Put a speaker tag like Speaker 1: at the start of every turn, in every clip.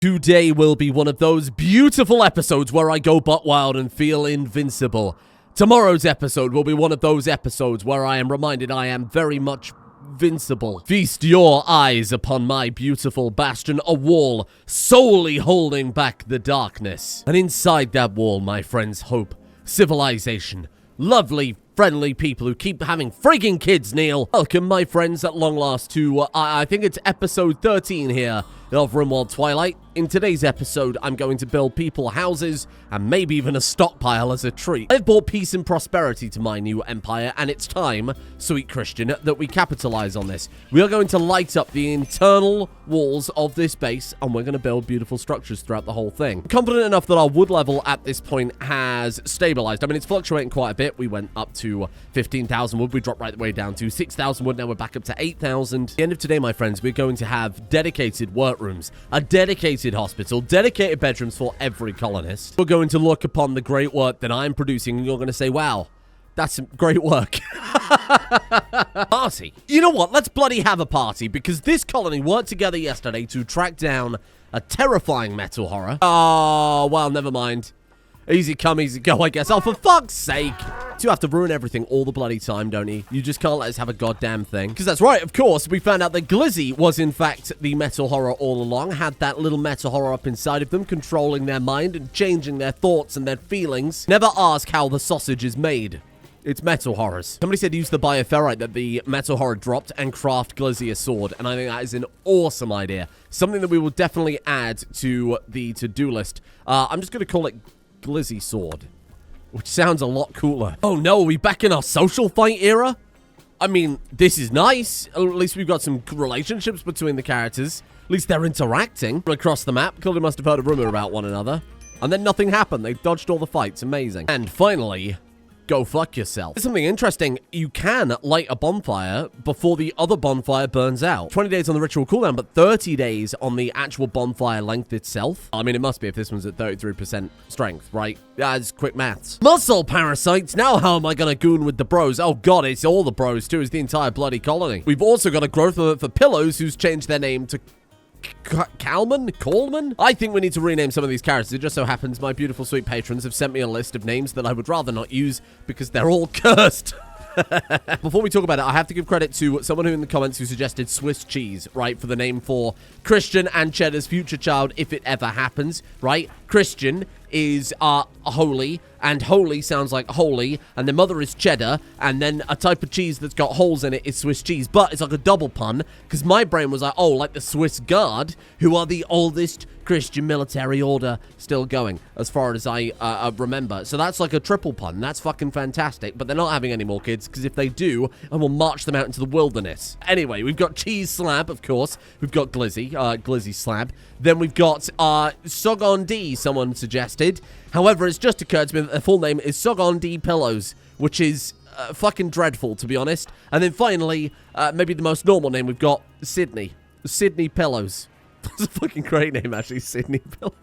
Speaker 1: Today will be one of those beautiful episodes where I go butt wild and feel invincible. Tomorrow's episode will be one of those episodes where I am reminded I am very much invincible. Feast your eyes upon my beautiful bastion, a wall solely holding back the darkness. And inside that wall, my friends, hope, civilization, lovely, friendly people who keep having frigging kids, Neil. Welcome, my friends, at long last to, I think it's episode 13 here of Rimworld Twilight. In today's episode, I'm going to build people houses and maybe even a stockpile as a treat. I've brought peace and prosperity to my new empire, and it's time, sweet Christian, that we capitalize on this. We are going to light up the internal walls of this base, and we're going to build beautiful structures throughout the whole thing. I'm confident enough that our wood level at this point has stabilized. I mean, it's fluctuating quite a bit. We went up to 15,000 wood. We dropped right the way down to 6,000 wood. Now we're back up to 8,000. At the end of today, my friends, we're going to have dedicated workrooms, a dedicated hospital, dedicated bedrooms for every colonist. We're going to look upon the great work that I'm producing, and you're going to say, wow, that's some great work. Party. You know what? Let's bloody have a party, because this colony worked together yesterday to track down a terrifying metal horror. Oh, well, never mind. Easy come, easy go, I guess. Oh, for fuck's sake. You have to ruin everything all the bloody time, don't you? You just can't let us have a goddamn thing. Because that's right, of course, we found out that Glizzy was, in fact, the metal horror all along. Had that little metal horror up inside of them, controlling their mind and changing their thoughts and their feelings. Never ask how the sausage is made. It's metal horrors. Somebody said use the bioferrite that the metal horror dropped and craft Glizzy a sword, and I think that is an awesome idea. Something that we will definitely add to the to-do list. I'm just going to call it Glizzy sword, which sounds a lot cooler. Oh no, are we back in our social fight era? I mean, this is nice. At least we've got some relationships between the characters. At least they're interacting. Across the map, clearly must have heard a rumor about one another. And then nothing happened. They dodged all the fights. Amazing. And finally, go fuck yourself. There's something interesting. You can light a bonfire before the other bonfire burns out. 20 days on the ritual cooldown, but 30 days on the actual bonfire length itself. I mean, it must be if this one's at 33% strength, right? That's quick maths. Muscle parasites. Now how am I going to goon with the bros? Oh god, it's all the bros too. It's the entire bloody colony. We've also got a growth for pillows who's changed their name to Coleman? I think we need to rename some of these characters. It just so happens my beautiful sweet patrons have sent me a list of names that I would rather not use because they're all cursed. Before we talk about it, I have to give credit to someone who in the comments who suggested Swiss cheese, right, for the name for Christian and Cheddar's future child if it ever happens, right? Christian is holy, and holy sounds like holy, and the mother is cheddar, and then a type of cheese that's got holes in it is Swiss cheese, but it's like a double pun, because my brain was like, oh, like the Swiss Guard, who are the oldest Christian military order still going, as far as I remember. So that's like a triple pun. That's fucking fantastic, but they're not having any more kids, because if they do, I will march them out into the wilderness. Anyway, we've got Cheese Slab, of course. We've got Glizzy, Glizzy Slab. Then we've got Sogon D, someone suggested. However, it's just occurred to me that their full name is Sogon D Pillows, which is fucking dreadful, to be honest. And then finally, maybe the most normal name we've got, Sydney. Sydney Pillows. That's a fucking great name, actually, Sydney Pillows.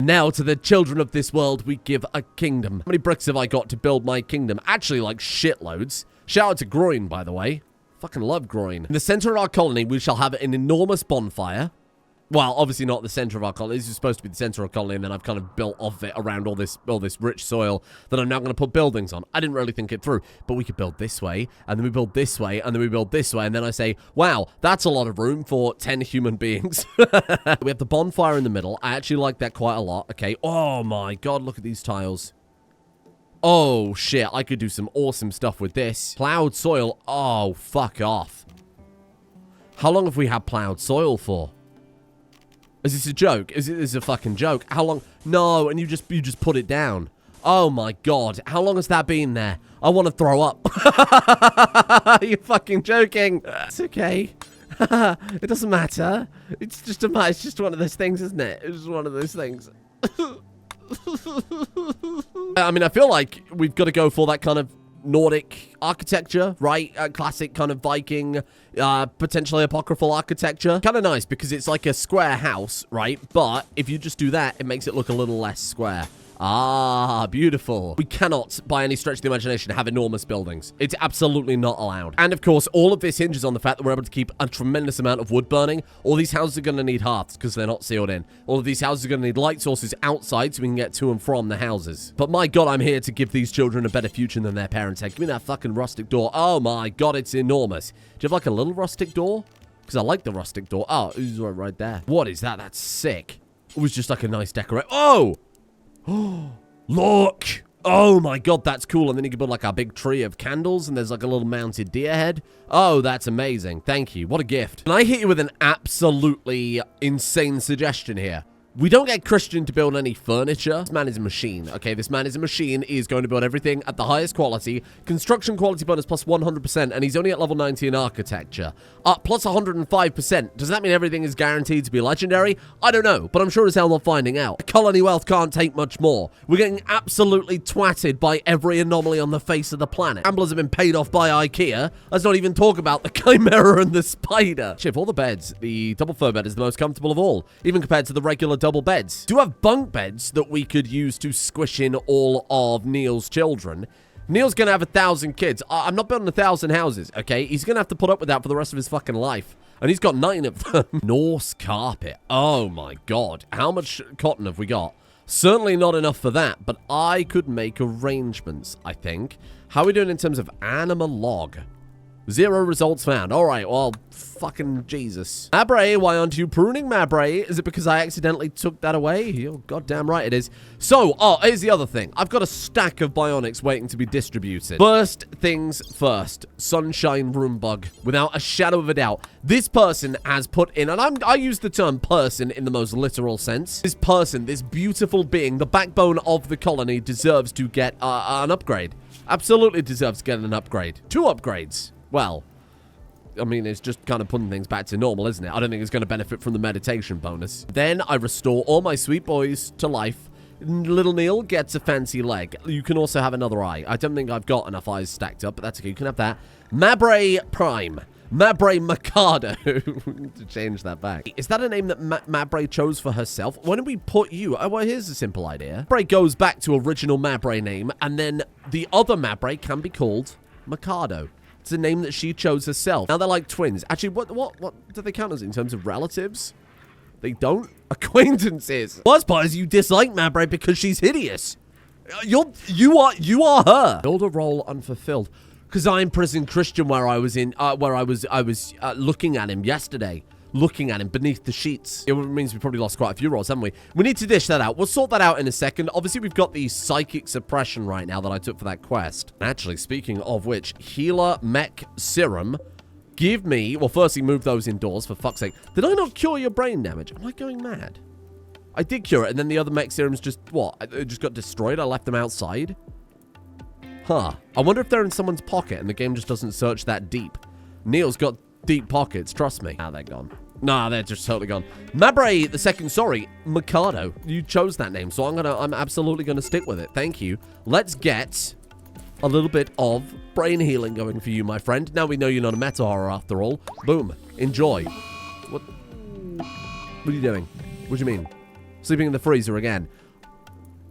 Speaker 1: Now, to the children of this world, we give a kingdom. How many bricks have I got to build my kingdom? Actually, like, shitloads. Shout out to Groin, by the way. Fucking love Groin. In the center of our colony, we shall have an enormous bonfire. Well, obviously not the center of our colony. This is supposed to be the center of our colony, and then I've kind of built off it around all this rich soil that I'm now going to put buildings on. I didn't really think it through, but we could build this way, and then we build this way, and then we build this way, and then I say, wow, that's a lot of room for 10 human beings. We have the bonfire in the middle. I actually like that quite a lot. Okay. Oh my god, look at these tiles. Oh shit, I could do some awesome stuff with this. Plowed soil. Oh, fuck off. How long have we had plowed soil for? Is this a joke? Is this a fucking joke? How long? No, and you just put it down. Oh my god. How long has that been there? I want to throw up. You're fucking joking. It's okay. It doesn't matter. It's just one of those things, isn't it? It's just one of those things. I mean, I feel like we've got to go for that kind of Nordic architecture, right? Classic kind of Viking, potentially apocryphal architecture. Kind of nice because it's like a square house, right? But if you just do that, it makes it look a little less square. Ah, beautiful. We cannot, by any stretch of the imagination, have enormous buildings. It's absolutely not allowed. And of course, all of this hinges on the fact that we're able to keep a tremendous amount of wood burning. All these houses are going to need hearths because they're not sealed in. All of these houses are going to need light sources outside so we can get to and from the houses. But my God, I'm here to give these children a better future than their parents had. Give me that fucking rustic door. Oh my God, it's enormous. Do you have like a little rustic door? Because I like the rustic door. Oh, it's right there. What is that? That's sick. It was just like a nice decorate. Oh! Look! Oh my God, that's cool. And then you can build like a big tree of candles and there's like a little mounted deer head. Oh, that's amazing. Thank you. What a gift. Can I hit you with an absolutely insane suggestion here? We don't get Christian to build any furniture. This man is a machine, okay? This man is a machine. He is going to build everything at the highest quality. Construction quality bonus plus 100%, and he's only at level 90 in architecture. Plus 105%. Does that mean everything is guaranteed to be legendary? I don't know, but I'm sure as hell not finding out. Colony wealth can't take much more. We're getting absolutely twatted by every anomaly on the face of the planet. Gamblers have been paid off by IKEA. Let's not even talk about the chimera and the spider. Shit, of all the beds, the double fur bed is the most comfortable of all, even compared to the regular double beds. Do have bunk beds that we could use to squish in all of Neil's children. Neil's gonna have 1,000 kids. I'm not building 1,000 houses, okay? He's gonna have to put up with that for the rest of his fucking life. And he's got 9 of them. Norse carpet. Oh my God. How much cotton have we got? Certainly not enough for that, but I could make arrangements, I think. How are we doing in terms of anima log? 0 results found. All right, well, fucking Jesus. Mabray, why aren't you pruning, Mabray? Is it because I accidentally took that away? You're goddamn right it is. So, here's the other thing. I've got a stack of bionics waiting to be distributed. First things first. Sunshine room bug. Without a shadow of a doubt. This person has put in, and I use the term person in the most literal sense. This person, this beautiful being, the backbone of the colony, deserves to get an upgrade. Absolutely deserves to get an upgrade. 2 upgrades. Well, I mean, it's just kind of putting things back to normal, isn't it? I don't think it's going to benefit from the meditation bonus. Then I restore all my sweet boys to life. Little Neil gets a fancy leg. You can also have another eye. I don't think I've got enough eyes stacked up, but that's okay. You can have that. Mabray Prime. Mabray Mikado. To change that back. Is that a name that Mabray chose for herself? When did we put you? Oh, well, here's a simple idea. Mabray goes back to original Mabray name, and then the other Mabray can be called Mikado. It's a name that she chose herself. Now they're like twins. Actually, what do they count as in terms of relatives? They don't? Acquaintances. Worst part is you dislike Mabray because she's hideous. You are her. Build a role unfulfilled. Because I imprisoned Christian where I was looking at him yesterday. Looking at him beneath the sheets. It means we probably lost quite a few rolls, haven't we? We need to dish that out. We'll sort that out in a second. Obviously, we've got the psychic suppression right now that I took for that quest. Actually, speaking of which, healer mech serum. Give me... Well, firstly, move those indoors, for fuck's sake. Did I not cure your brain damage? Am I going mad? I did cure it, and then the other mech serums just... What? It just got destroyed? I left them outside? Huh. I wonder if they're in someone's pocket, and the game just doesn't search that deep. Neil's got deep pockets, trust me. Ah, they're gone. Nah, they're just totally gone. Mabray the second, sorry, Mikado. You chose that name, so I'm absolutely gonna stick with it. Thank you. Let's get a little bit of brain healing going for you, my friend. Now we know you're not a meta horror after all. Boom. Enjoy. What are you doing? What do you mean? Sleeping in the freezer again.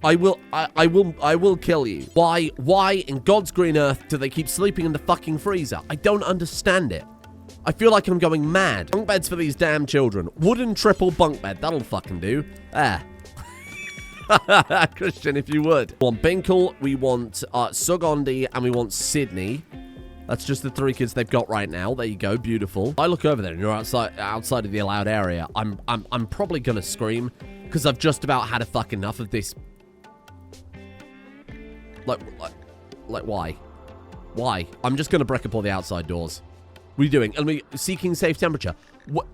Speaker 1: I will kill you. Why in God's green earth do they keep sleeping in the fucking freezer? I don't understand it. I feel like I'm going mad. Bunk beds for these damn children. Wooden triple bunk bed. That'll fucking do. Ah. Christian, if you would. We want Binkle, we want Sugondi, and we want Sydney. That's just the 3 kids they've got right now. There you go. Beautiful. I look over there and you're outside of the allowed area. I'm probably gonna scream because I've just about had a fuck enough of this. Like why? Why? I'm just gonna break up all the outside doors. What are you doing? And we seeking safe temperature. What?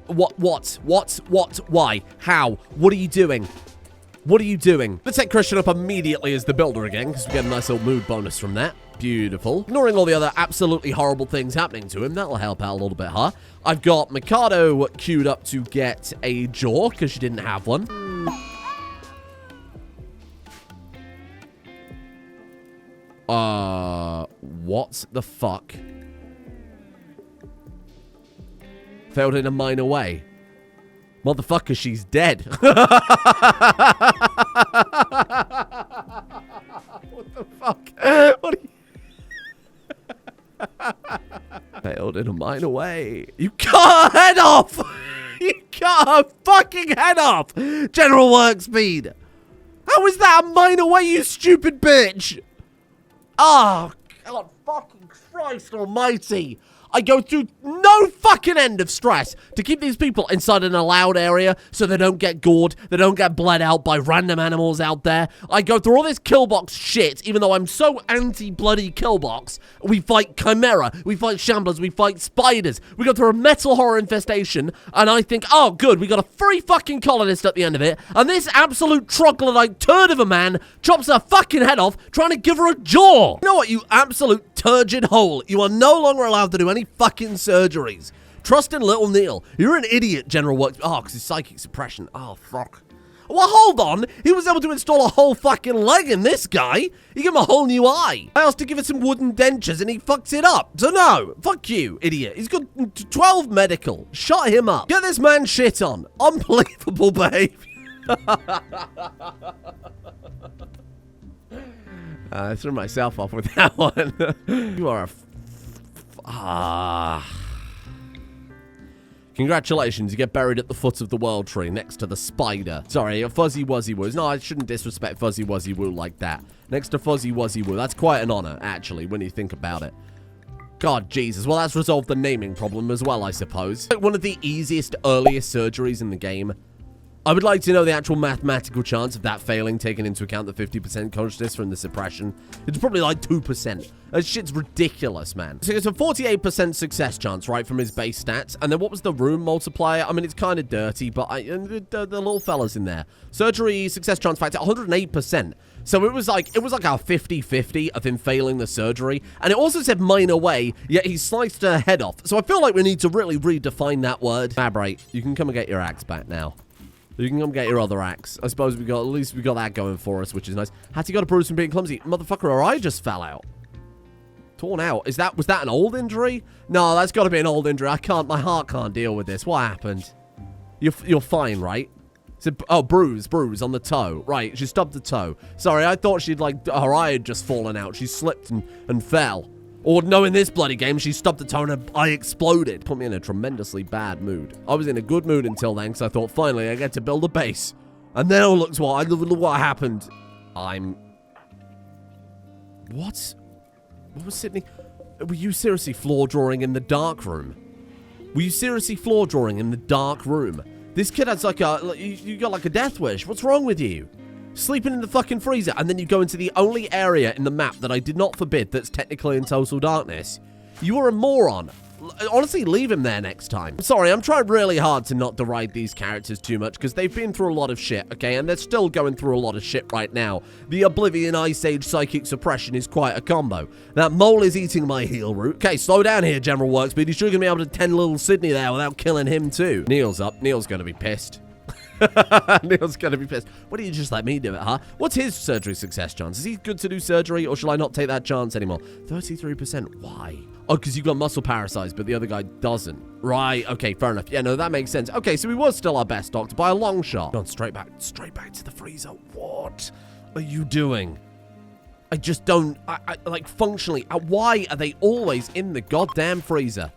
Speaker 1: Why? How? What are you doing? What are you doing? Let's set Christian up immediately as the builder again, because we get a nice little mood bonus from that. Beautiful. Ignoring all the other absolutely horrible things happening to him, that'll help out a little bit, huh? I've got Mikado queued up to get a jaw, because she didn't have one. What the fuck? Failed in a minor way. Motherfucker, she's dead. What the fuck? What are you... Failed in a mine away. You cut her head off! You cut her fucking head off! General work speed! How is that a mine away, you stupid bitch? Oh, God fucking Christ almighty. I go through no fucking end of stress to keep these people inside an allowed area so they don't get gored, they don't get bled out by random animals out there. I go through all this killbox shit, even though I'm so anti-bloody killbox. We fight chimera, we fight shamblers, we fight spiders. We go through a metal horror infestation, and I think, oh good, we got a free fucking colonist at the end of it, and this absolute troglodyte turd of a man chops her fucking head off trying to give her a jaw. You know what, you absolute turgid hole? You are no longer allowed to do any fucking surgeries. Trust in little Neil. You're an idiot, General Works. Oh, because his psychic suppression. Oh, fuck. Well, hold on. He was able to install a whole fucking leg in this guy. You give him a whole new eye. I asked to give it some wooden dentures and he fucks it up. So no, fuck you, idiot. He's got 12 medical. Shut him up. Get this man shit on. Unbelievable behavior. I threw myself off with that one. You are a... Congratulations, you get buried at the foot of the world tree next to the spider. Sorry, Fuzzy Wuzzy Woos. No, I shouldn't disrespect Fuzzy Wuzzy Woo like that. Next to Fuzzy Wuzzy Woo. That's quite an honor, actually, when you think about it. God, Jesus. Well, that's resolved the naming problem as well, I suppose. One of the easiest, earliest surgeries in the game. I would like to know the actual mathematical chance of that failing, taking into account the 50% consciousness from the suppression. It's probably like 2%. That shit's ridiculous, man. So it's a 48% success chance, right, from his base stats. And then what was the room multiplier? I mean, it's kind of dirty, but the little fella's in there. Surgery success chance factor, 108%. So it was like a 50-50 of him failing the surgery. And it also said mine away, yet he sliced her head off. So I feel like we need to really redefine that word. Fabrate, you can come and get your axe back now. You can come get your other axe. I suppose at least we got that going for us, which is nice. Has he got a bruise from being clumsy? Motherfucker, her eye just fell out. Torn out. Was that an old injury? No, that's got to be an old injury. My heart can't deal with this. What happened? You're fine, right? Oh, bruise on the toe. Right, she stubbed the toe. Sorry, I thought her eye had just fallen out. She slipped and fell. Or no, in this bloody game, she stubbed the toe and her eye exploded. Put me in a tremendously bad mood. I was in a good mood until then, because I thought, finally, I get to build a base. And then, oh, look what happened. What? What was Sydney? Were you seriously floor drawing in the dark room? This kid has you got like a death wish. What's wrong with you? Sleeping in the fucking freezer, and then you go into the only area in the map that I did not forbid that's technically in total darkness. You are a moron. Honestly, leave him there next time. Sorry, I'm trying really hard to not deride these characters too much, because they've been through a lot of shit, okay? And they're still going through a lot of shit right now. The Oblivion Ice Age Psychic Suppression is quite a combo. That mole is eating my heel root. Okay, slow down here, General Workspeed. You're sure going to be able to 10 little Sydney there without killing him too. Neil's up. Neil's going to be pissed. Neil's gonna be pissed. Why don't you just let me do it, huh? What's his surgery success chance? Is he good to do surgery, or shall I not take that chance anymore? 33%. Why? Oh, because you've got muscle parasites, but the other guy doesn't. Right, okay, fair enough. Yeah, no, that makes sense. Okay, so he was still our best doctor by a long shot. Gone straight back to the freezer. What are you doing? I just don't, like, functionally, why are they always in the goddamn freezer?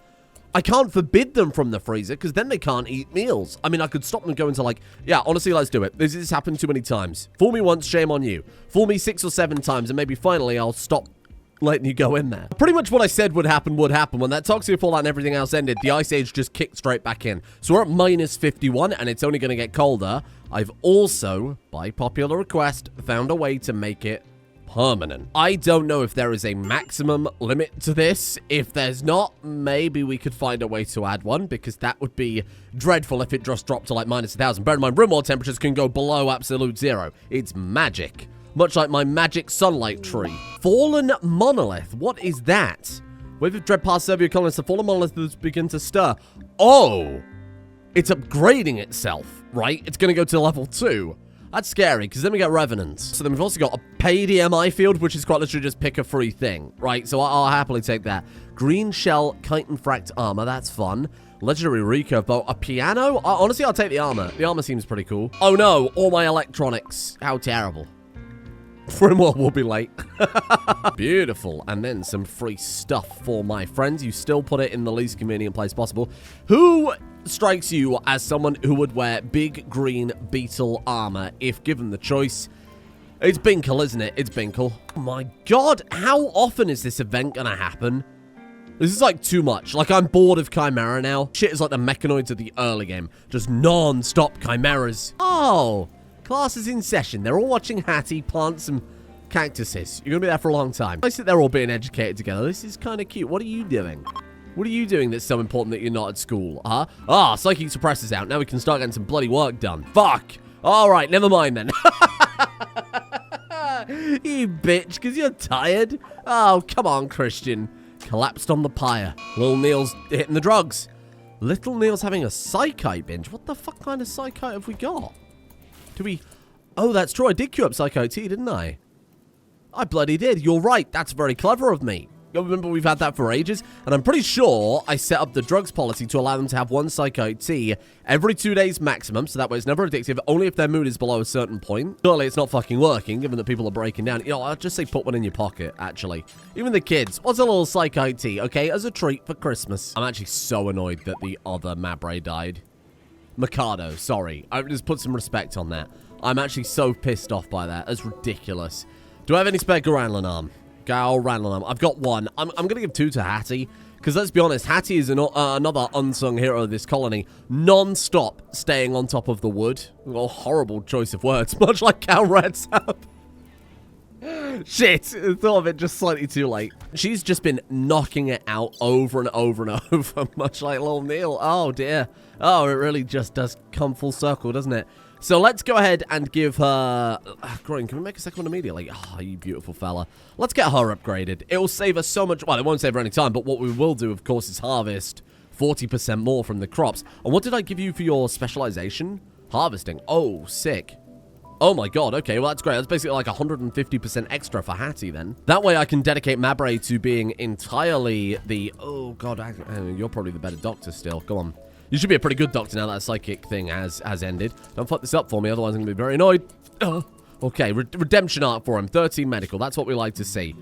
Speaker 1: I can't forbid them from the freezer, because then they can't eat meals. I mean, I could stop them going to, like, yeah, honestly, let's do it. This has happened too many times. Fool me once, shame on you. Fool me 6 or 7 times, and maybe finally I'll stop letting you go in there. Pretty much what I said would happen. When that toxic fallout and everything else ended, the Ice Age just kicked straight back in. So we're at minus 51, and it's only going to get colder. I've also, by popular request, found a way to make it permanent. I don't know if there is a maximum limit to this. If there's not, maybe we could find a way to add one, because that would be dreadful if it just dropped to like minus 1,000. Bear in mind, Rimworld temperatures can go below absolute zero. It's magic. Much like my magic sunlight tree. Fallen Monolith. What is that? Wave of dread past Serbia colonists. The fallen monolith has begun to stir. Oh! It's upgrading itself, right? It's going to go to level 2. That's scary, because then we get revenants. So then we've also got a paid EMI field, which is quite literally just pick a free thing, right? So I'll happily take that. Green shell, kite and fract armor, that's fun. Legendary recurve bow. A piano? Honestly, I'll take the armor. The armor seems pretty cool. Oh no, all my electronics. How terrible. Rimworld will be late. Beautiful. And then some free stuff for my friends. You still put it in the least convenient place possible. Who strikes you as someone who would wear big green beetle armor if given the choice? It's Binkle, isn't it? It's Binkle. Oh my god, how often is this event gonna happen? This is like too much. Like, I'm bored of Chimera now. Shit is like the mechanoids of the early game. Just non-stop Chimeras. Oh, class is in session. They're all watching Hattie plant some cactuses. You're gonna be there for a long time. I sit there all being educated together. This is kind of cute. What are you doing? What are you doing that's so important that you're not at school, huh? Ah, psychic suppressor's out. Now we can start getting some bloody work done. Fuck. All right, never mind then. You bitch, because you're tired. Oh, come on, Christian. Collapsed on the pyre. Little Neil's hitting the drugs. Little Neil's having a psychite binge. What the fuck kind of psychite have we got? Do we... Oh, that's true. I did queue up psychite tea, didn't I? I bloody did. You're right. That's very clever of me. You remember we've had that for ages? And I'm pretty sure I set up the drugs policy to allow them to have one psychite tea every 2 days maximum, so that way it's never addictive, only if their mood is below a certain point. Surely it's not fucking working, given that people are breaking down. You know, I'll just say put one in your pocket, actually. Even the kids. What's a little psychite tea, okay? As a treat for Christmas. I'm actually so annoyed that the other Mabre died. Mikado, sorry. I just put some respect on that. I'm actually so pissed off by that. That's ridiculous. Do I have any spare Garanlan arm? Gal Ranlam. I've got one. I'm going to give 2 to Hattie. Because let's be honest, Hattie is another unsung hero of this colony. Non-stop staying on top of the wood. Oh, horrible choice of words. Much like Cal Red's up. Shit. I thought of it just slightly too late. She's just been knocking it out over and over and over. Much like little Neil. Oh, dear. Oh, it really just does come full circle, doesn't it? So let's go ahead and give her... Groin, can we make a second one immediately? Oh, you beautiful fella. Let's get her upgraded. It will save us so much... Well, it won't save her any time, but what we will do, of course, is harvest 40% more from the crops. And what did I give you for your specialization? Harvesting. Oh, sick. Oh my god, okay, well that's great. That's basically like 150% extra for Hattie then. That way I can dedicate Mabre to being entirely the... Oh god, you're probably the better doctor still. Go on. You should be a pretty good doctor now that psychic thing has ended. Don't fuck this up for me, otherwise I'm going to be very annoyed. Okay, redemption arc for him. 13 medical. That's what we like to see.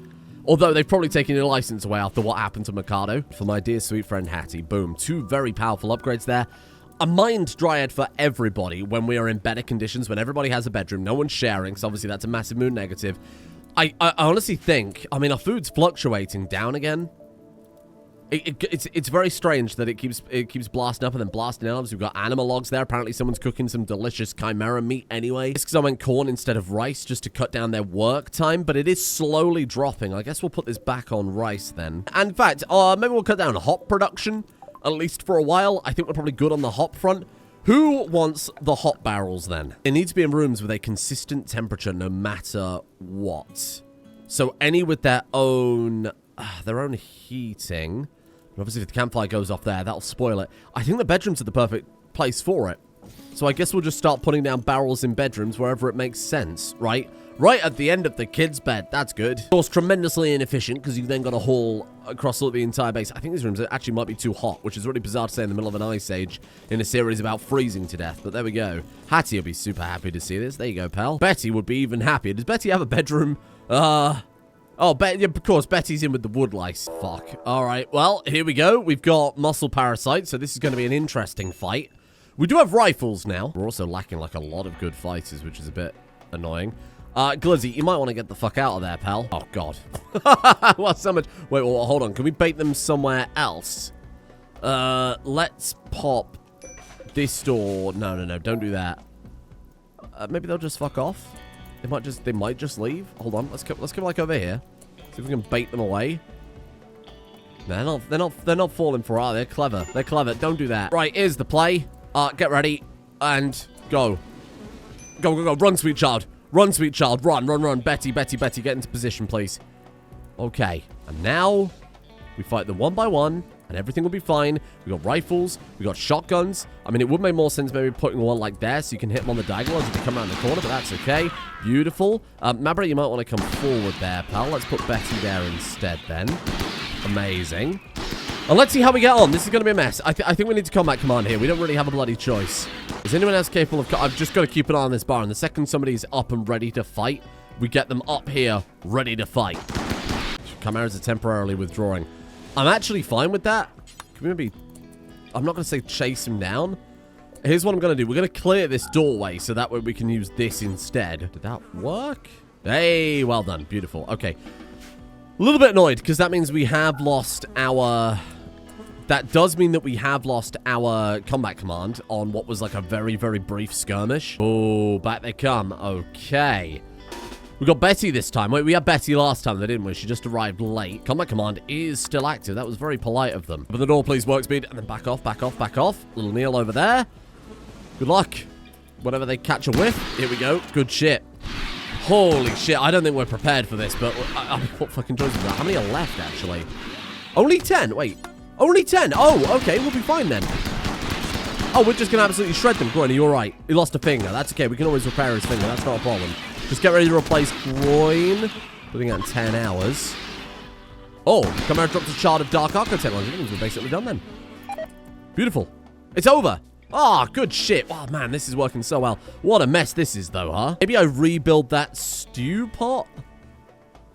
Speaker 1: Although they've probably taken your license away after what happened to Mikado. For my dear sweet friend Hattie. Boom. 2 very powerful upgrades there. A mind dryad for everybody when we are in better conditions, when everybody has a bedroom. No one's sharing, so obviously that's a massive mood negative. I honestly think, I mean, our food's fluctuating down again. It's very strange that it keeps blasting up and then blasting out. We've got anima logs there. Apparently someone's cooking some delicious chimera meat anyway. It's because I went corn instead of rice just to cut down their work time, but it is slowly dropping. I guess we'll put this back on rice then. And in fact, maybe we'll cut down hop production, at least for a while. I think we're probably good on the hop front. Who wants the hop barrels then? They need to be in rooms with a consistent temperature no matter what. So any with their own heating. Obviously, if the campfire goes off there, that'll spoil it. I think the bedrooms are the perfect place for it. So I guess we'll just start putting down barrels in bedrooms wherever it makes sense, right? Right at the end of the kid's bed. That's good. Of course, tremendously inefficient because you've then got to haul across the entire base. I think these rooms actually might be too hot, which is really bizarre to say in the middle of an ice age in a series about freezing to death. But there we go. Hattie will be super happy to see this. There you go, pal. Betty would be even happier. Does Betty have a bedroom? Oh, yeah, of course, Betty's in with the wood lice. Fuck. All right, well, here we go. We've got muscle parasites, so this is going to be an interesting fight. We do have rifles now. We're also lacking, like, a lot of good fighters, which is a bit annoying. Glizzy, you might want to get the fuck out of there, pal. Oh, God. Well, so much. Wait, well, hold on. Can we bait them somewhere else? Let's pop this door. No, don't do that. Maybe they'll just fuck off. They might just leave. Hold on. Let's come like over here. See if we can bait them away. No, they're not falling for it, are they? They're clever. They're clever. Don't do that. Right, here's the play. Get ready and go. Go. Run, sweet child. Run, sweet child. Run. Betty, get into position, please. Okay. And now we fight them one by one. And everything will be fine. We got rifles. We got shotguns. I mean, it would make more sense maybe putting one like there so you can hit them on the diagonal as you come around the corner, but that's okay. Beautiful. Mabre, you might want to come forward there, pal. Let's put Betty there instead then. Amazing. And let's see how we get on. This is going to be a mess. I think we need to combat command here. We don't really have a bloody choice. Is anyone else capable of... I've just got to keep an eye on this bar. And the second somebody's up and ready to fight, we get them up here, ready to fight. Chimeras are temporarily withdrawing. I'm actually fine with that. Can we maybe... I'm not going to say chase him down. Here's what I'm going to do. We're going to clear this doorway so that way we can use this instead. Did that work? Hey, well done. Beautiful. Okay. A little bit annoyed because that means we have lost our... That does mean that we have lost our combat command on what was like a very, very brief skirmish. Oh, back they come. Okay. We got Betty this time. Wait, we had Betty last time, though, didn't we? She just arrived late. Combat command is still active. That was very polite of them. Open the door, please, work speed. And then back off, back off, back off. Little Neil over there. Good luck. Whenever they catch a whiff. Here we go. Good shit. Holy shit. I don't think we're prepared for this, but what fucking choice is that? How many are left, actually? Only 10. Wait. Only 10. Oh, okay. We'll be fine then. Oh, we're just going to absolutely shred them. Groin, you're right. He lost a finger. That's okay. We can always repair his finger. That's not a problem. Just get ready to replace Groin. Putting out in 10 hours. Oh, Chimera dropped a shard of Dark Arco technology. That means we're basically done then. Beautiful. It's over. Ah, good shit. Oh, man, this is working so well. What a mess this is, though, huh? Maybe I rebuild that stew pot?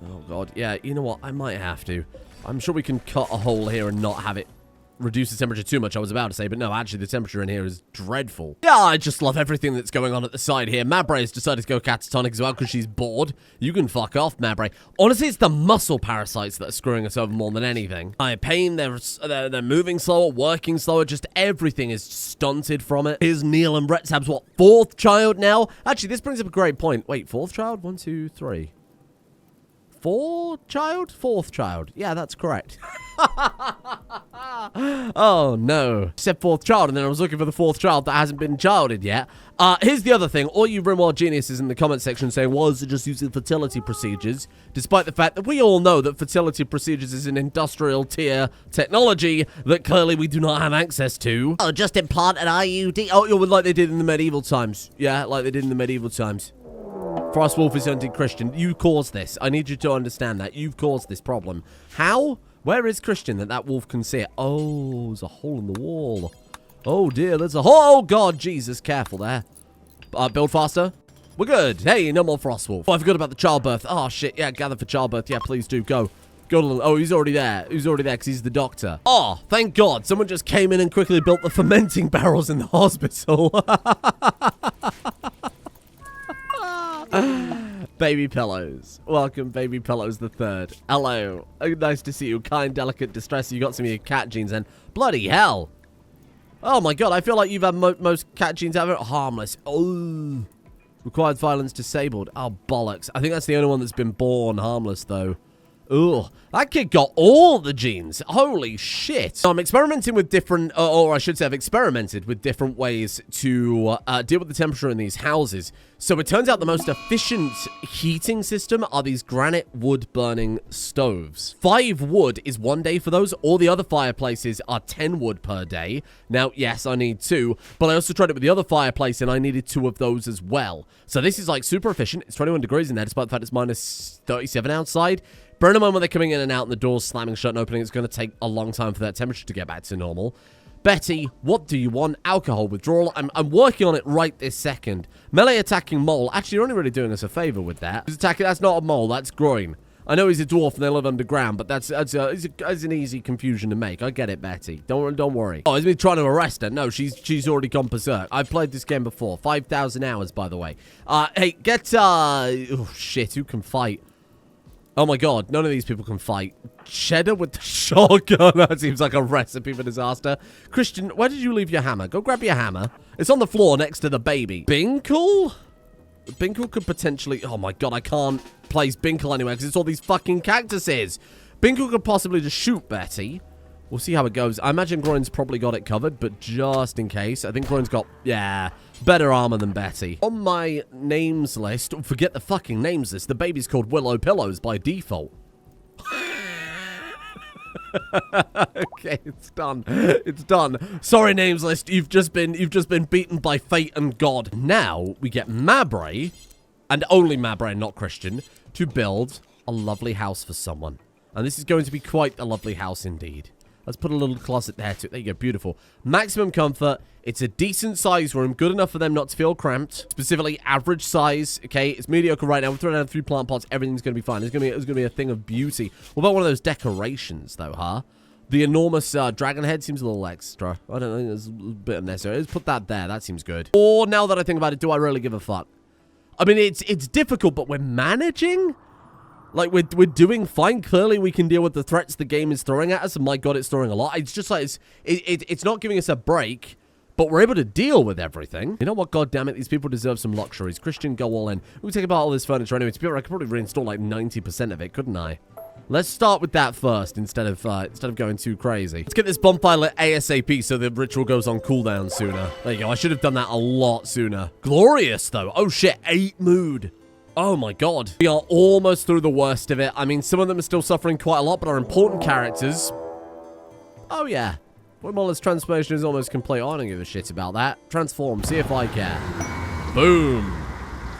Speaker 1: Oh, God. Yeah, you know what? I might have to. I'm sure we can cut a hole here and not have it reduce the temperature too much, I was about to say, but no, actually, the temperature in here is dreadful. Yeah, I just love everything that's going on at the side here. Mabre has decided to go catatonic as well because she's bored. You can fuck off, Mabre. Honestly, it's the muscle parasites that are screwing us over more than anything. Pain, they're moving slower, working slower, just everything is stunted from it. Here's Neil and Rethem's, what, 4th child now? Actually, this brings up a great point. Wait, 4th child? 1, 2, 3. 4th child? 4th child. Yeah, that's correct. Oh, no. I said 4th child, and then I was looking for the 4th child that hasn't been childed yet. Here's the other thing. All you Rimworld geniuses in the comment section saying, well, is it just using fertility procedures? Despite the fact that we all know that fertility procedures is an industrial tier technology that clearly we do not have access to. Oh, just implant an IUD. Oh, like they did in the medieval times. Yeah, like they did in the medieval times. Frostwolf is anti-Christian. You caused this. I need you to understand that. You've caused this problem. How? Where is Christian that wolf can see it? Oh, there's a hole in the wall. Oh, dear. There's a hole. Oh, God. Jesus. Careful there. Build faster. We're good. Hey, no more Frostwolf. Oh, I forgot about the childbirth. Oh, shit. Yeah, gather for childbirth. Yeah, please do. Go. Go to... Oh, he's already there. He's already there because he's the doctor. Oh, thank God. Someone just came in and quickly built the fermenting barrels in the hospital. Baby Pillows. Welcome, Baby Pillows the third. Hello. Nice to see you. Kind, delicate distress. You got some of your cat genes then. Bloody hell. Oh my God. I feel like you've had most cat genes ever. Harmless. Oh. Required violence disabled. Oh, bollocks. I think that's the only one that's been born harmless, though. Ooh, that kid got all the genes. Holy shit. So I'm experimenting with different, or I should say I've experimented with different ways to deal with the temperature in these houses. So it turns out the most efficient heating system are these granite wood burning stoves. 5 wood is 1 day for those. All the other fireplaces are 10 wood per day. Now, yes, I need 2, but I also tried it with the other fireplace and I needed 2 of those as well. So this is like super efficient. It's 21 degrees in there despite the fact it's minus 37 outside. Bear in mind when they're coming in and out and the doors slamming shut and opening, it's going to take a long time for that temperature to get back to normal. Betty, what do you want? Alcohol withdrawal. I'm working on it right this second. Melee attacking mole. Actually, you're only really doing us a favor with that. That's not a mole, that's groin. I know he's a dwarf and they live underground, but that's an easy confusion to make. I get it, Betty. Don't worry. Oh, he's been trying to arrest her. No, she's already gone berserk. I've played this game before. 5,000 hours, by the way. Hey, get, oh, shit, who can fight? Oh my God, none of these people can fight. Cheddar with the shotgun. That seems like a recipe for disaster. Christian, where did you leave your hammer? Go grab your hammer. It's on the floor next to the baby. Binkle? Binkle could potentially... Oh my God, I can't place Binkle anywhere because it's all these fucking cactuses. Binkle could possibly just shoot Betty. We'll see how it goes. I imagine Groin's probably got it covered, but just in case. I think Groin's got, yeah, better armor than Betty. On my names list, forget the fucking names list, the baby's called Willow Pillows by default. Okay, it's done. It's done. Sorry, names list. You've just been beaten by fate and God. Now we get Mabre, and only Mabre, not Christian, to build a lovely house for someone. And this is going to be quite a lovely house indeed. Let's put a little closet there too. There you go. Beautiful. Maximum comfort. It's a decent size room. Good enough for them not to feel cramped. Specifically, average size. Okay, it's mediocre right now. We're throwing down 3 plant pots. Everything's going to be fine. It's going to be a thing of beauty. What about one of those decorations, though, huh? The enormous dragon head seems a little extra. I don't think it's a bit unnecessary. Let's put that there. That seems good. Or, now that I think about it, do I really give a fuck? I mean, it's difficult, but we're managing? Like, we're doing fine. Clearly, we can deal with the threats the game is throwing at us. And my god, it's throwing a lot. It's just like, it's not giving us a break, but we're able to deal with everything. You know what? God damn it. These people deserve some luxuries. Christian, go all in. We can take about all this furniture anyway. To be honest, I could probably reinstall like 90% of it, couldn't I? Let's start with that first instead of going too crazy. Let's get this bonfire lit ASAP so the ritual goes on cooldown sooner. There you go. I should have done that a lot sooner. Glorious, though. Oh, shit. 8 mood. Oh my god. We are almost through the worst of it. I mean, some of them are still suffering quite a lot, but our important characters... Oh, yeah. Monolith's transformation is almost complete. I don't give a shit about that. Transform. See if I can. Boom.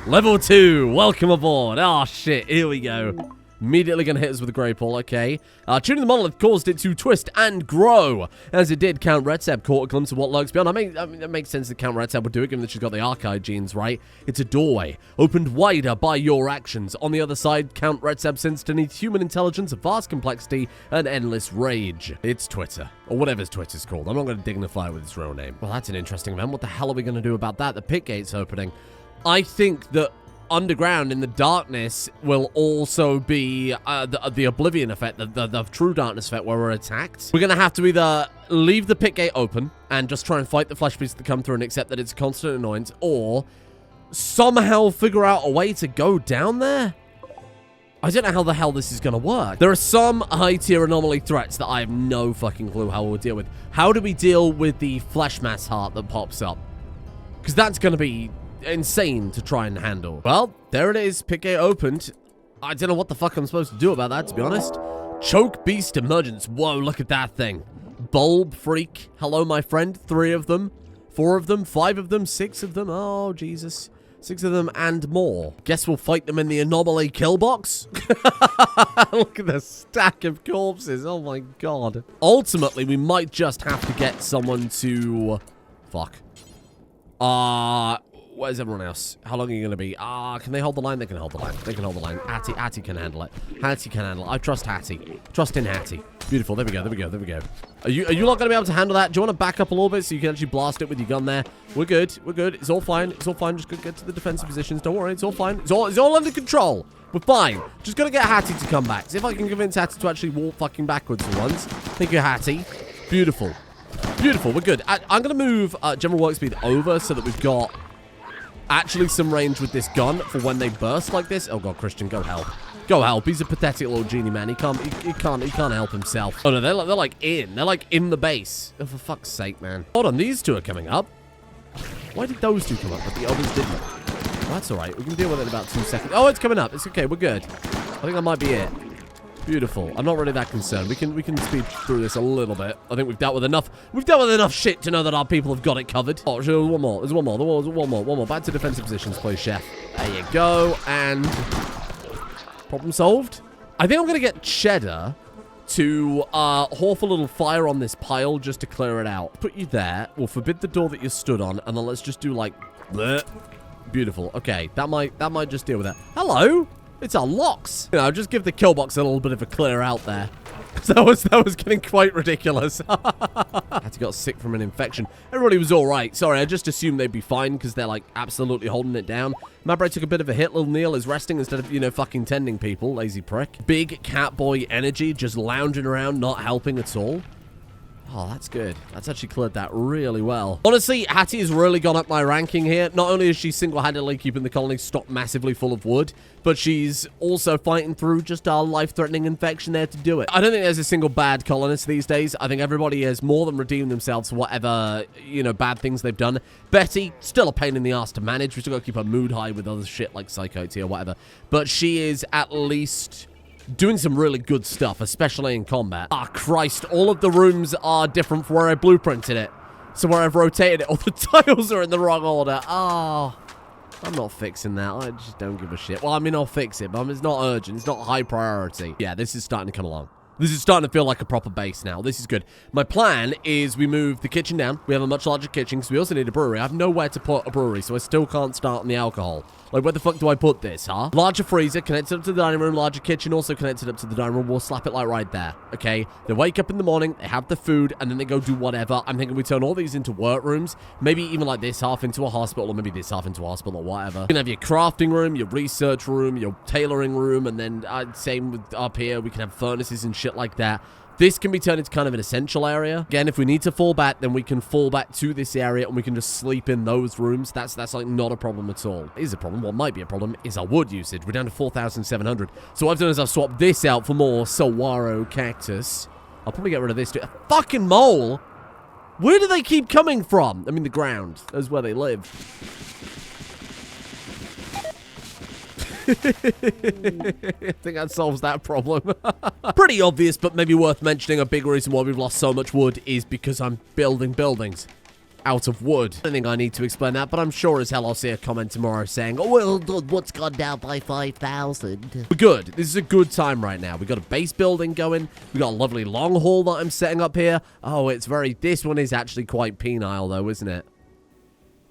Speaker 1: Level 2. Welcome aboard. Oh, shit. Here we go. Immediately going to hit us with a Grey Paul, okay. Tuning the Monolith caused it to twist and grow. As it did, Count Retheme caught a glimpse of what lurks beyond. I mean, that makes sense that Count Retheme would do it, given that she's got the Archive genes, right? It's a doorway, opened wider by your actions. On the other side, Count Retheme sensed beneath human intelligence, vast complexity, and endless rage. It's Twitter, or whatever Twitter's called. I'm not going to dignify it with its real name. Well, that's an interesting event. What the hell are we going to do about that? The pit gate's opening. I think that underground in the darkness will also be the Oblivion effect, the true darkness effect where we're attacked. We're going to have to either leave the pit gate open and just try and fight the flesh beasts that come through and accept that it's a constant annoyance, or somehow figure out a way to go down there. I don't know how the hell this is going to work. There are some high-tier anomaly threats that I have no fucking clue how we'll deal with. How do we deal with the flesh mass heart that pops up? Because that's going to be insane to try and handle. Well, there it is. Pit gate opened. I don't know what the fuck I'm supposed to do about that, to be honest. Choke beast emergence. Whoa, look at that thing. Bulb freak. Hello, my friend. 3 of them. 4 of them. 5 of them. 6 of them. Oh, Jesus. 6 of them and more. Guess we'll fight them in the anomaly kill box. Look at the stack of corpses. Oh, my God. Ultimately, we might just have to get someone to... Fuck. Where's everyone else? How long are you going to be? Can they hold the line? They can hold the line. They can hold the line. Hattie can handle it. Hattie can handle it. I trust Hattie. Trust in Hattie. Beautiful. There we go. There we go. There we go. Are you not going to be able to handle that? Do you want to back up a little bit so you can actually blast it with your gun there? We're good. We're good. It's all fine. It's all fine. Just get to the defensive positions. Don't worry. It's all fine. It's all under control. We're fine. Just got to get Hattie to come back. See if I can convince Hattie to actually walk fucking backwards for once. Thank you, Hattie. Beautiful. Beautiful. We're good. I'm going to move general work speed over so that we've got actually some range with this gun for when they burst like this. Oh god, Christian, go help. Go help. He's a pathetic little genie man. He can't help himself. Oh no, they're like in the base. Oh, for fuck's sake, man. Hold on, these 2 are coming up. Why did those 2 come up, but the others didn't? Well, that's alright. We can deal with it in about 2 seconds. Oh, it's coming up. It's okay. We're good. I think that might be it. Beautiful. I'm not really that concerned. We can speed through this a little bit. I think we've dealt with enough. We've dealt with enough shit to know that our people have got it covered. Oh, there's one more. There's one more. There's one more. Back to defensive positions, please, chef. There you go. And problem solved. I think I'm gonna get Cheddar to Horf a little fire on this pile just to clear it out. Put you there. We'll forbid the door that you stood on, and then let's just do like bleh. Beautiful. Okay, that might just deal with that. Hello. It's our locks. You know, just give the kill box a little bit of a clear out there. That was getting quite ridiculous. Had to got sick from an infection. Everybody was all right. Sorry, I just assumed they'd be fine because they're like absolutely holding it down. Mabray took a bit of a hit. Little Neil is resting instead of, you know, fucking tending people. Lazy prick. Big Catboy energy just lounging around, not helping at all. Oh, that's good. That's actually cleared that really well. Honestly, Hattie has really gone up my ranking here. Not only is she single-handedly keeping the colony stocked massively full of wood, but she's also fighting through just our life-threatening infection there to do it. I don't think there's a single bad colonist these days. I think everybody has more than redeemed themselves for whatever, you know, bad things they've done. Betty, still a pain in the ass to manage. We still got to keep her mood high with other shit like Psychote or whatever. But she is at least doing some really good stuff, especially in combat. Ah, Christ, all of the rooms are different from where I blueprinted it. So where I've rotated it, all the tiles are in the wrong order. Oh, I'm not fixing that. I just don't give a shit. Well, I mean, I'll fix it, but it's not urgent. It's not high priority. Yeah, this is starting to come along. This is starting to feel like a proper base now. This is good. My plan is we move the kitchen down. We have a much larger kitchen because we also need a brewery. I have nowhere to put a brewery, so I still can't start on the alcohol. Like, where the fuck do I put this, huh? Larger freezer, connected up to the dining room. Larger kitchen, also connected up to the dining room. We'll slap it like right there, okay? They wake up in the morning, they have the food, and then they go do whatever. I'm thinking we turn all these into workrooms. Maybe even like this half into a hospital, or maybe this half into a hospital, or whatever. You can have your crafting room, your research room, your tailoring room, and then same with up here. We can have furnaces and shit like that. This can be turned into kind of an essential area. Again, if we need to fall back, then we can fall back to this area and we can just sleep in those rooms. That's like not a problem at all. It is a problem. What might be a problem is our wood usage. We're down to 4,700. So what I've done is I've swapped this out for more saguaro cactus. I'll probably get rid of this too. A fucking mole? Where do they keep coming from? I mean, the ground. That's where they live. I think that solves that problem. Pretty obvious, but maybe worth mentioning. A big reason why we've lost so much wood is because I'm building buildings out of wood. I don't think I need to explain that, but I'm sure as hell I'll see a comment tomorrow saying, oh, well, what's gone down by 5,000? We're good. This is a good time right now. We got a base building going. We got a lovely long hall that I'm setting up here. Oh, this one is actually quite penile though, isn't it?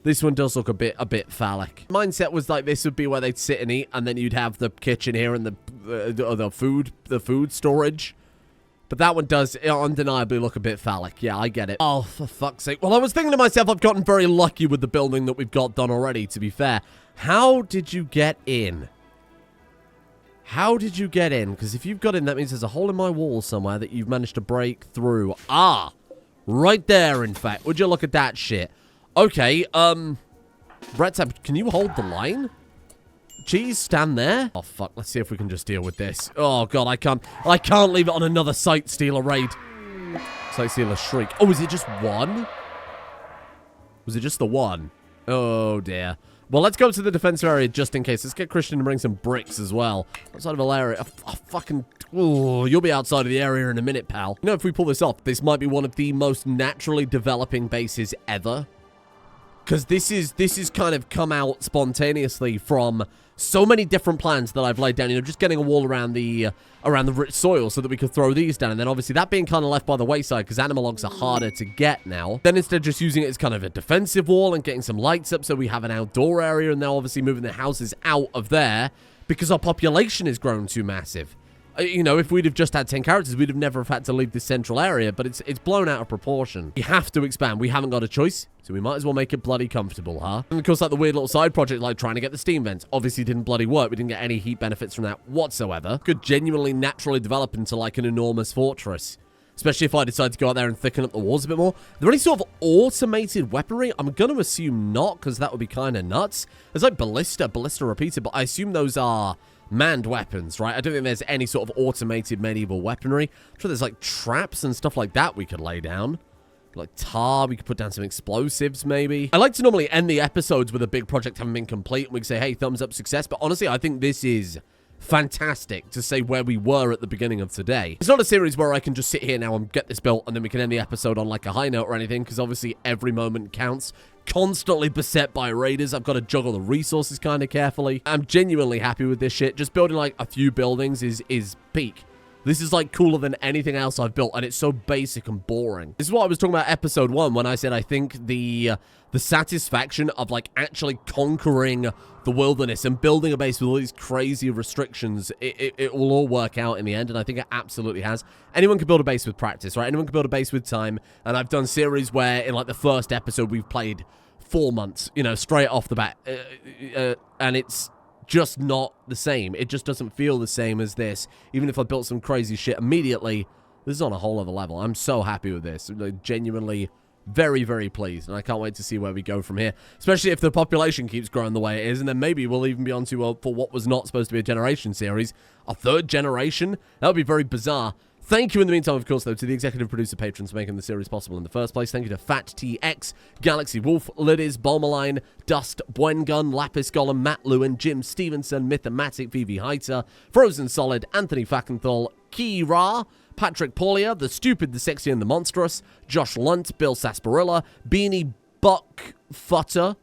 Speaker 1: This one does look a bit phallic. Mindset was like this would be where they'd sit and eat, and then you'd have the kitchen here and the food storage. But that one does undeniably look a bit phallic. Yeah, I get it. Oh, for fuck's sake. Well, I was thinking to myself, I've gotten very lucky with the building that we've got done already, to be fair. How did you get in? How did you get in? Because if you've got in, that means there's a hole in my wall somewhere that you've managed to break through. Ah, right there, in fact. Would you look at that shit? Okay, Retheme, can you hold the line? Cheese, stand there. Oh, fuck. Let's see if we can just deal with this. Oh, God, I can't leave it on another Sight Stealer raid. Sight Stealer Shriek. Oh, is it just one? Was it just the one? Oh, dear. Well, let's go to the defensive area just in case. Let's get Christian to bring some bricks as well. Outside of area. Oh, you'll be outside of the area in a minute, pal. You know, if we pull this off, this might be one of the most naturally developing bases ever. Because this is kind of come out spontaneously from so many different plans that I've laid down. You know, just getting a wall around the rich soil so that we could throw these down. And then obviously that being kind of left by the wayside because animal logs are harder to get now. Then instead of just using it as kind of a defensive wall and getting some lights up so we have an outdoor area. And now obviously moving the houses out of there because our population has grown too massive. You know, if we'd have just had 10 characters, we'd have never have had to leave this central area, but it's blown out of proportion. We have to expand. We haven't got a choice, so we might as well make it bloody comfortable, huh? And of course, like the weird little side project, like trying to get the steam vents, obviously didn't bloody work. We didn't get any heat benefits from that whatsoever. Could genuinely naturally develop into like an enormous fortress. Especially if I decide to go out there and thicken up the walls a bit more. Are there any sort of automated weaponry? I'm going to assume not, because that would be kind of nuts. There's like ballista repeated, but I assume those are manned weapons, right? I don't think there's any sort of automated medieval weaponry. I'm sure there's like traps and stuff like that we could lay down. Like tar, we could put down some explosives maybe. I like to normally end the episodes with a big project having been complete and we can say, hey, thumbs up, success. But honestly, I think this is fantastic to say where we were at the beginning of today. It's not a series where I can just sit here now and get this built and then we can end the episode on like a high note or anything, because obviously every moment counts. Constantly beset by raiders. I've got to juggle the resources kind of carefully. I'm genuinely happy with this shit. Just building like a few buildings is peak. This is like cooler than anything else I've built, and it's so basic and boring. This is what I was talking about episode 1 when I said I think the satisfaction of like actually conquering the wilderness and building a base with all these crazy restrictions, it will all work out in the end, and I think it absolutely has. Anyone can build a base with practice, right? Anyone can build a base with time, and I've done series where in like the first episode we've played 4 months, you know, straight off the bat, and it's just not the same. It just doesn't feel the same as this. Even if I built some crazy shit immediately, this is on a whole other level. I'm so happy with this. I'm like, genuinely very, very pleased, and I can't wait to see where we go from here, especially if the population keeps growing the way it is, and then maybe we'll even be on to, for what was not supposed to be a generation series, a 3rd generation. That would be very bizarre. Thank you in the meantime, of course, though, to the executive producer patrons making the series possible in the first place. Thank you to Fat TX, Galaxy Wolf, Lidis, Balmaline, Dust, Bwengun, Lapis Golem, Matt Lewin, Jim Stevenson, Mythomatic, Vivi Heiter, Frozen Solid, Anthony Fackenthal, Kira, Patrick Paulia, The Stupid, The Sexy, and The Monstrous, Josh Lunt, Bill Sarsaparilla, Beanie Buckfutter,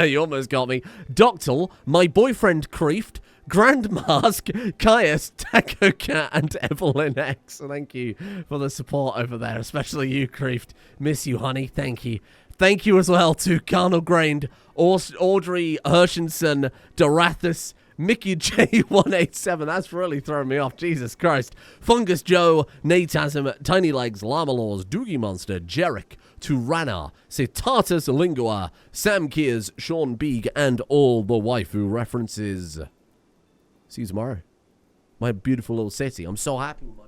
Speaker 1: you almost got me, Doctal, My Boyfriend Creeft, Grandmask, Caius, Taco Cat, and Evelyn X. Thank you for the support over there, especially you, Creeft. Miss you, honey. Thank you. Thank you as well to Carnal Grained, Audrey Hershenson, Dorathus, Mickey J187. That's really throwing me off. Jesus Christ. Fungus Joe, Natasm, Tiny Legs, Llama Laws, Doogie Monster, Jerick, Turana, Citatus Lingua, Sam Kears, Sean Beeg, and all the waifu references. See you tomorrow. My beautiful little city. I'm so happy with my